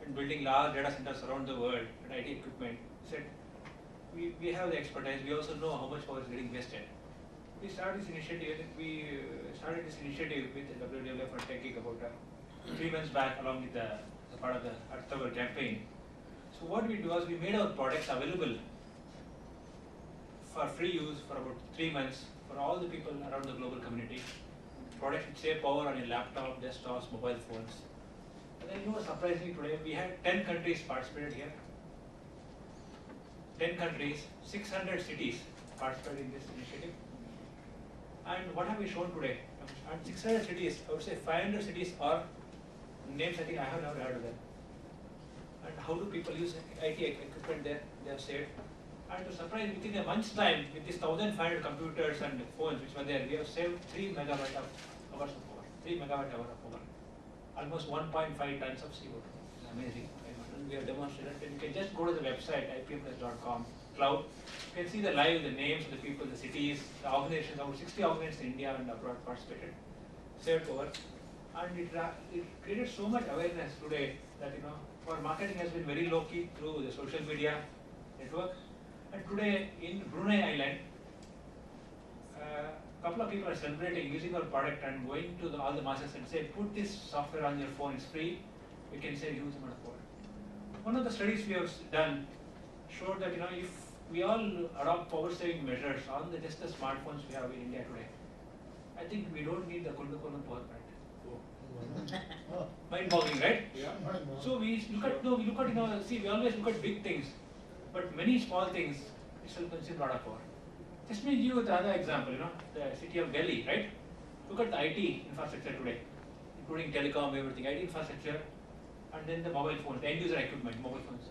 and building large data centers around the world and IT equipment, said we have the expertise. We also know how much power is getting wasted. We started this initiative. We started this initiative with WWF and TechGeek about 3 months back, along with the part of the Earth Hour campaign. So what we did was we made our products available for free use for about 3 months for all the people around the global community. Products which save power on your laptop, desktops, mobile phones. And then surprisingly today we had 10 countries participated here. 10 countries, 600 cities participated in this initiative. And what have we shown today? And 600 cities, I would say 500 cities are names I think I have never heard of them. And how do people use IT equipment there? They have saved. And to surprise, within a month's time, with these 1,500 computers and phones which were there, we have saved 3 megawatt hours of power. 3 megawatt hour of power. Almost 1.5 tons of CO2. It's amazing. And we have demonstrated. And you can just go to the website, ipmplus.com, cloud. You can see the live, the names of the people, the cities, the organizations, about 60 organizations in India and abroad participated. Saved power. And it created so much awareness today that, our marketing has been very low-key through the social media network. And today in Brunei Island, a couple of people are celebrating using our product and going to all the masses and say, put this software on your phone, it's free, we can save huge amount of power. One of the studies we have done showed that if we all adopt power saving measures on just the smartphones we have in India today, I think we don't need the Kundakulam power plant. Mind-boggling, right? Yeah. So we look at, see, we always look at big things, but many small things still consume a lot of power. Just me give you another example, the city of Delhi, right? Look at the IT infrastructure today, including telecom, everything, IT infrastructure, and then the mobile phones, the end user equipment, mobile phones.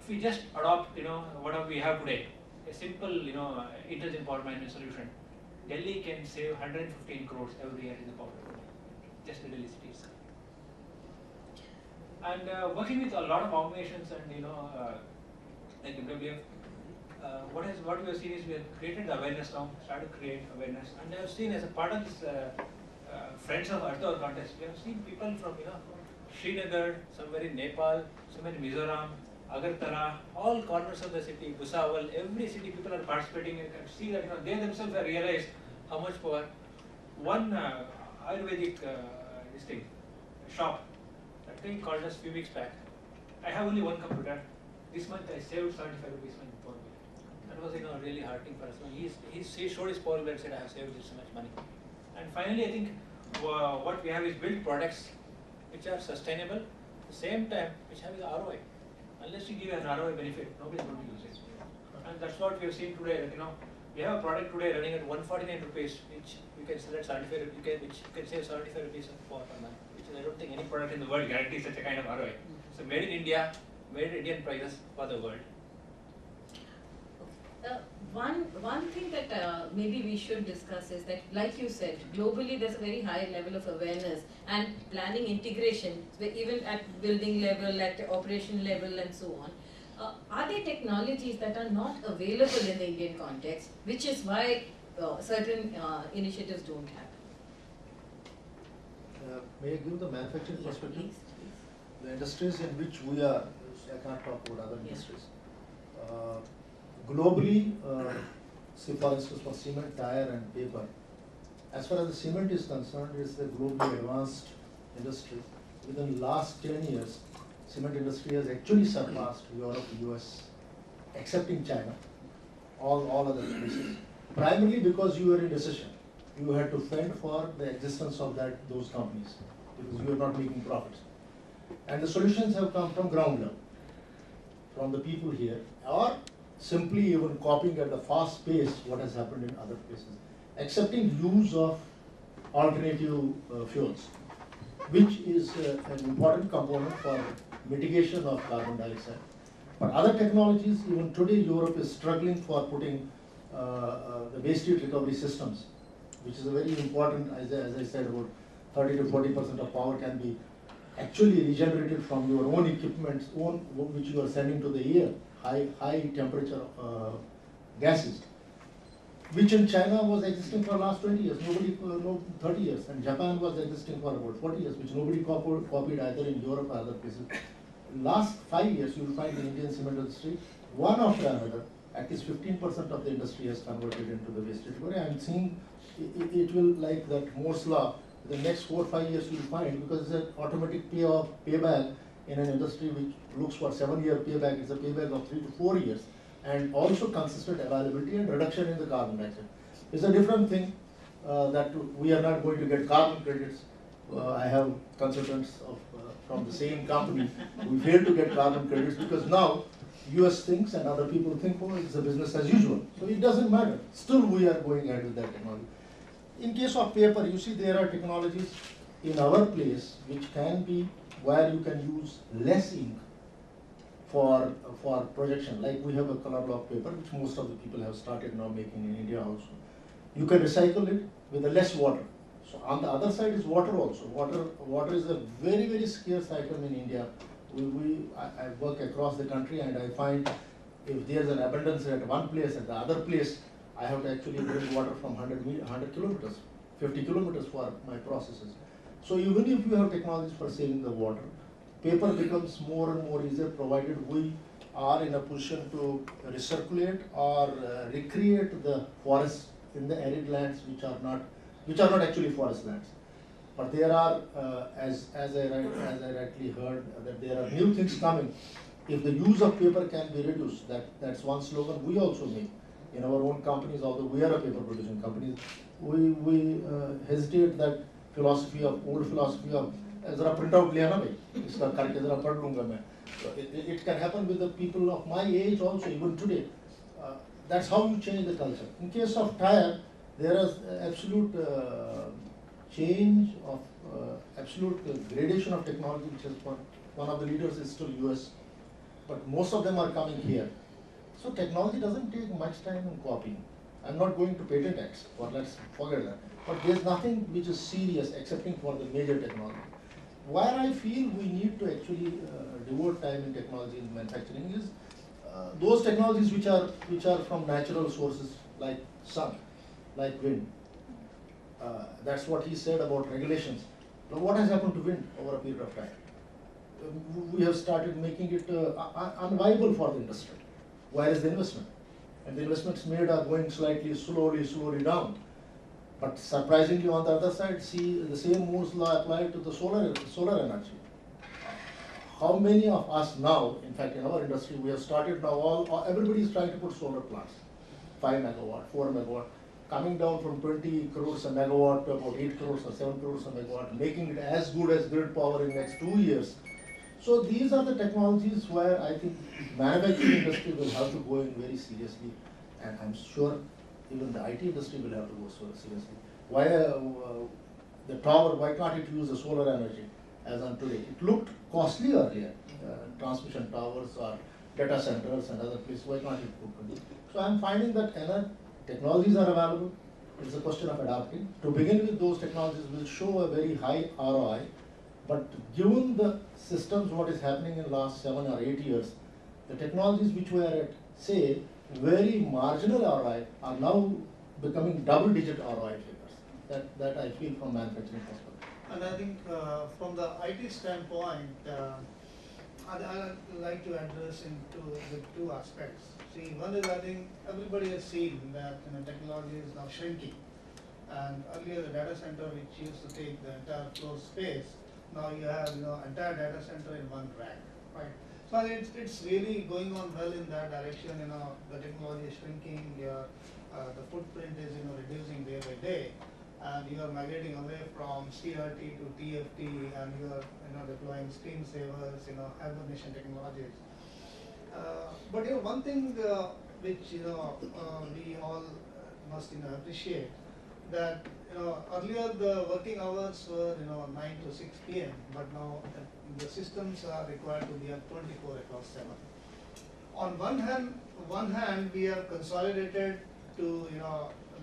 If we just adopt, whatever we have today, a simple, intelligent power management solution, Delhi can save 115 crores every year in the power, just the Delhi city itself. And working with a lot of organizations and like WWF, what we have seen is we have created the awareness now, started to create awareness, and I have seen as a part of this Friends of Earth Hour contest, we have seen people from Srinagar, somewhere in Nepal, somewhere in Mizoram, Agartala, all corners of the city, Bhusawal, every city people are participating and can see that they themselves have realized how much power. One Ayurvedic shop, that thing called us a few weeks back. I have only one computer. This month I saved 75 rupees on power bill. That was really heartening for us. He showed his power bill and said, I have saved this much money. And finally, I think what we have is built products which are sustainable, at the same time which have the ROI. Unless you give an ROI benefit, nobody is going to use it. And that's what we have seen today. That, we have a product today running at 149 rupees, which you can sell at 75 rupees, which you can save 75 rupees per month. Which I don't think any product in the world guarantees such a kind of ROI. So made in India, made at Indian prices for the world. One thing that maybe we should discuss is that, like you said, globally there's a very high level of awareness and planning integration, even at building level, at operation level and so on. Are there technologies that are not available in the Indian context, which is why certain initiatives don't happen? May I give the manufacturing perspective? Please. The industries in which we are, I can't talk about other industries. Globally, say for instance for cement, tire and paper, as far as the cement is concerned, it's the globally advanced industry. Within the last 10 years, cement industry has actually surpassed Europe, US, excepting China, all other places. Primarily because you were in recession. You had to fend for the existence of those companies because you were not making profits. And the solutions have come from ground level, from the people here, or simply even copying at the fast pace what has happened in other places, accepting use of alternative fuels, which is an important component for mitigation of carbon dioxide. But other technologies, even today Europe is struggling for putting the waste heat recovery systems, which is a very important, as I said, about 30 to 40% of power can be actually regenerated from your own equipment, which you are sending to the air, high temperature gases, which in China was existing for the last 20 years, nobody, no, 30 years, and Japan was existing for about 40 years, which nobody copied either in Europe or other places. Last 5 years, you will find in Indian cement industry, one after another, at least 15% of the industry has converted into the waste recovery. I am seeing it will, like that Moore's law, the next 4 or 5 years you will find, because it's an automatic payback in an industry which looks for 7-year payback, it's a payback of 3 to 4 years, and also consistent availability and reduction in the carbon dioxide. It's a different thing that we are not going to get carbon credits. I have consultants from the same company who fail to get carbon credits because now US thinks and other people think, oh, it's a business as usual. So it doesn't matter. Still we are going ahead with that technology. In case of paper, you see there are technologies in our place which can be where you can use less ink for projection. Like we have a color block paper, which most of the people have started now making in India also. You can recycle it with a less water. So on the other side is water also. Water is a very, very scarce item in India. I work across the country and I find if there's an abundance at one place, at the other place, I have to actually bring water from 100 kilometers, 50 kilometers for my processes. So even if you have technologies for saving the water, paper becomes more and more easier provided we are in a position to recirculate or recreate the forests in the arid lands which are not actually forest lands. But there are, as I rightly heard, that there are new things coming. If the use of paper can be reduced, that's one slogan we also make in our own companies. Although we are a paper producing company, we hesitate that old philosophy of zara print out liya na bhai, iska karke zara pad lunga main. It can happen with the people of my age also, even today. That's how you change the culture. In case of tire, there is absolute change of absolute gradation of technology, which is one of the leaders is still US, but most of them are coming here. So technology doesn't take much time in copying. I'm not going to patent X, or let's forget that. But there's nothing which is serious excepting for the major technology. Where I feel we need to actually devote time in technology in manufacturing is those technologies which are from natural sources like sun, like wind. That's what he said about regulations. Now what has happened to wind over a period of time? We have started making it unviable for the industry. Where is the investment? And the investments made are going slowly down. But surprisingly, on the other side, see the same Moore's law applied to the solar energy. How many of us now, in fact, in our industry, we have started now, everybody is trying to put solar plants, 5 megawatt, 4 megawatt, coming down from 20 crores a megawatt to about 8 crores or 7 crores a megawatt, making it as good as grid power in the next 2 years. So these are the technologies where I think manufacturing industry will have to go in very seriously, and I'm sure even the IT industry will have to go so seriously. Why the tower? Why can't it use the solar energy as on today? It looked costly earlier, transmission towers or data centers and other places. Why can't it put? So I'm finding that technologies are available. It's a question of adapting. To begin with, those technologies will show a very high ROI. But given the systems, what is happening in the last 7 or 8 years, the technologies which were at, say, very marginal ROI are now becoming double-digit ROI figures. That I feel from manufacturing perspective. And I think from the IT standpoint, I'd like to address into the two aspects. See, one is I think everybody has seen that technology is now shrinking. And earlier the data center which used to take the entire floor space, now you have entire data center in one rack, right? So it's really going on well in that direction. The technology is shrinking. The footprint is reducing day by day, and you are migrating away from CRT to TFT, and you are deploying screensavers, hibernation technologies. But one thing which we all must appreciate that earlier the working hours were 9 to 6 p.m. but now the systems are required to be on 24/7. On one hand we have consolidated to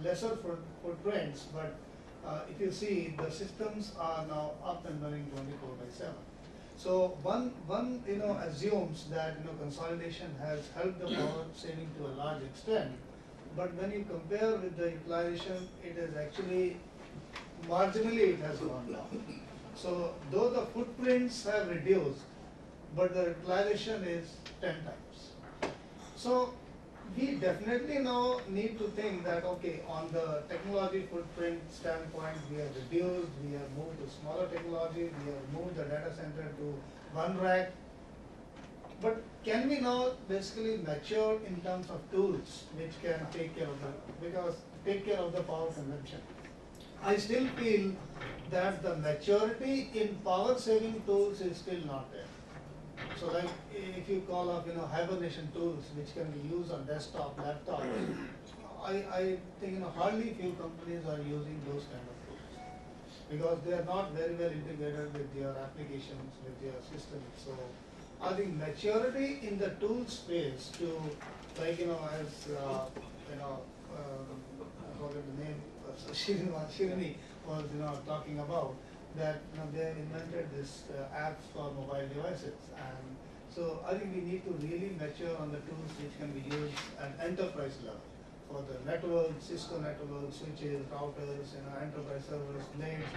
lesser footprints, but if you see the systems are now up and running 24/7. So one assumes that consolidation has helped the power saving to a large extent, but when you compare with the utilization, it is actually marginally it has gone down. So though the footprints have reduced, but the utilization is 10 times. So we definitely now need to think that okay, on the technology footprint standpoint, we have reduced, we have moved to smaller technology, we have moved the data center to one rack. But can we now basically mature in terms of tools which can take care of the power consumption? I still feel that the maturity in power saving tools is still not there. So like if you call up hibernation tools which can be used on desktop, laptop, I think hardly few companies are using those kind of tools because they are not very well integrated with their applications, with their systems. So I think maturity in the tool space to like as I forget the name, Shirini was talking about that they have invented this apps for mobile devices, and so I think we need to really mature on the tools which can be used at enterprise level for the network, Cisco network, switches, routers, enterprise servers, blades.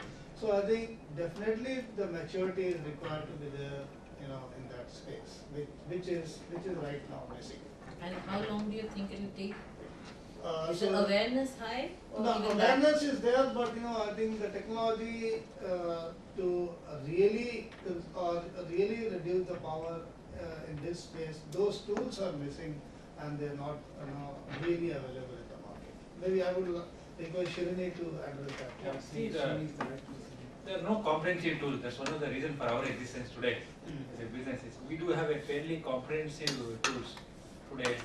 So I think definitely the maturity is required to be there, in that space, which is right now missing. And how long do you think it will take? Is So the awareness high? Or no, even that? awareness is there, but I think the technology to really reduce the power in this space, those tools are missing and they're not really available in the market. Maybe I would request Shirini to address that. Yeah, see, there are no comprehensive tools. That's one of the reasons for our existence today as a business. We do have a fairly comprehensive tools today